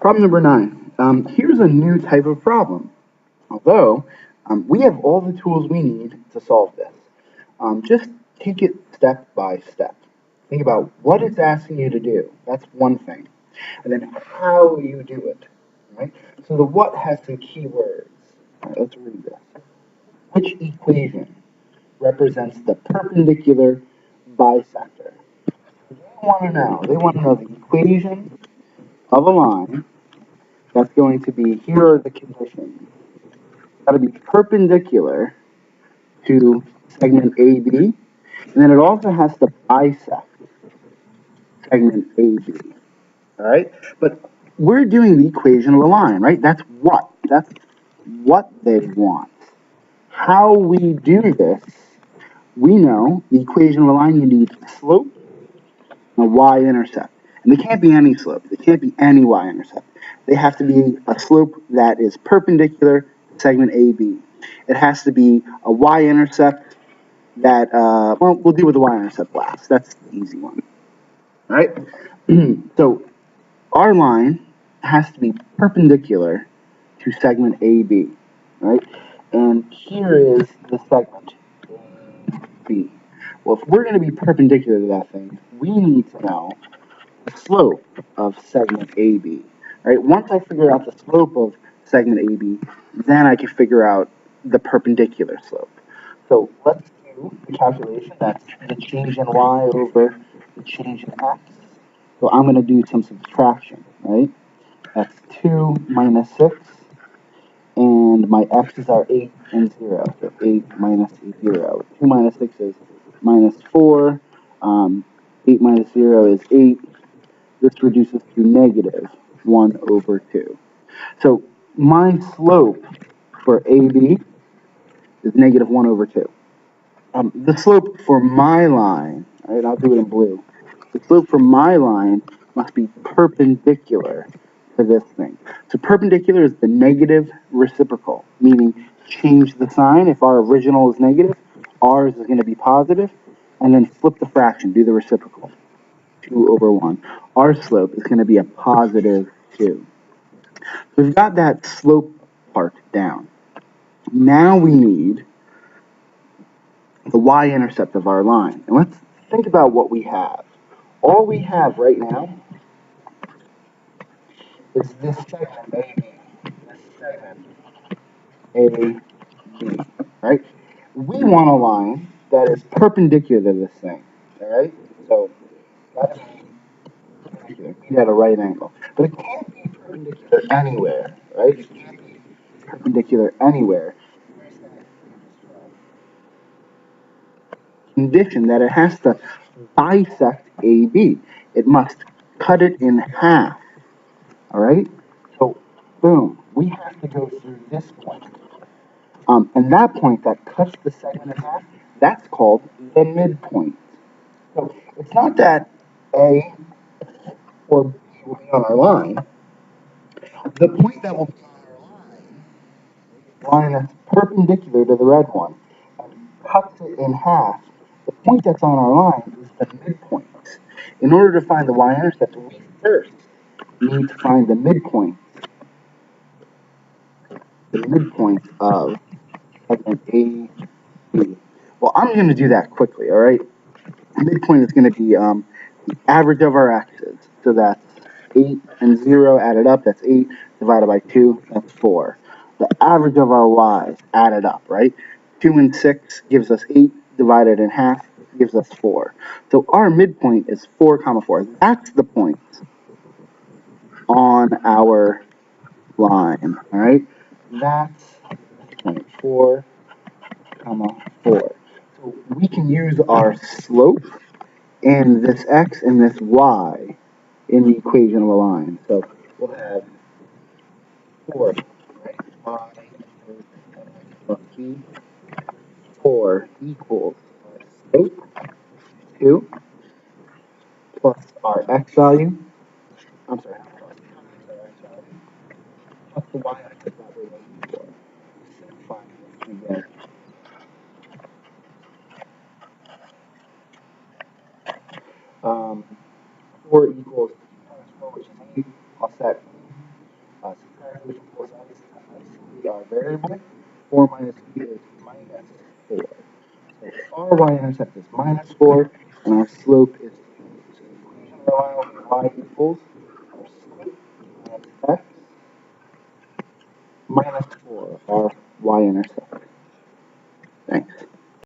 Problem number 9. Here's a new type of problem. Although we have all the tools we need to solve this. Just take it step by step. Think about what it's asking you to do. That's one thing. And then how you do it. Right? So the what has some key words. All right, let's read this. Which equation represents the perpendicular bisector? They want to know the equation of a line that's going to be, here are the conditions. It's got to be perpendicular to segment AB, and then it also has to bisect segment AB. All right, but we're doing the equation of a line, right? That's what they want. How we do this, we know the equation of a line. You need a slope and a y-intercept, and they can't be any slope. They can't be any y-intercept. They have to be a slope that is perpendicular to segment AB. It has to be a y-intercept that, well, we'll deal with the y-intercept last. That's the easy one. All right? So our line has to be perpendicular to segment AB, right? And here is the segment AB. Well, if we're going to be perpendicular to that thing, we need to know the slope of segment AB. Right? Once I figure out the slope of segment AB, then I can figure out the perpendicular slope. So let's do the calculation. That's the change in y over the change in x. So I'm going to do some subtraction, right? That's 2 minus 6, and my x's are 8 and 0. So 8 minus 0. 2 minus 6 is minus 4. 8 minus 0 is 8. This reduces to negative 1 over 2. So my slope for AB is negative 1 over 2. The slope for my line, right, I'll do it in blue. The slope for my line must be perpendicular to this thing. So perpendicular is the negative reciprocal, meaning change the sign. If our original is negative, ours is going to be positive, and then flip the fraction, do the reciprocal. 2 over 1. Our slope is going to be a positive 2. So we've got that slope part down. Now we need the y-intercept of our line. And let's think about what we have. All we have right now is this segment AB. This segment AB, right? We want a line that is perpendicular to this thing, all right? So that's perpendicular, be at a right angle. But it can't be perpendicular anywhere, right? It can't be perpendicular anywhere. Condition that it has to bisect AB. It must cut it in half. All right? So, boom, we have to go through this point. And that point that cuts the segment in half, that's called the midpoint. So it's not that A or B will be on our line. The point that will be on our line that's perpendicular to the red one and cuts it in half, the point that's on our line is the midpoint. In order to find the y-intercept, we first need to find the midpoint of segment A, B. Well, I'm going to do that quickly, all right? Midpoint is going to be the average of our x's. So that's 8 and 0 added up, that's 8, divided by 2, that's 4. The average of our y's added up, right? 2 and 6 gives us 8, divided in half gives us 4. So our midpoint is 4 comma 4. That's the point on our line, all right? That's point 4 comma 4. So we can use our slope and this x and this y in the equation of a line. So we'll have 4, right? Y plus b. 4 equals our slope, 2, plus our x value. I'm sorry, plus the y-axis that we're looking for. Simplifying this, we get 4 equals 4, which is 8, plus that Subtracting both sides, c our variable. 4 minus b is minus 4. So our y-intercept is minus 4, and our slope is 2. So the equation of our line will be y equals our slope minus x minus 4, our y-intercept.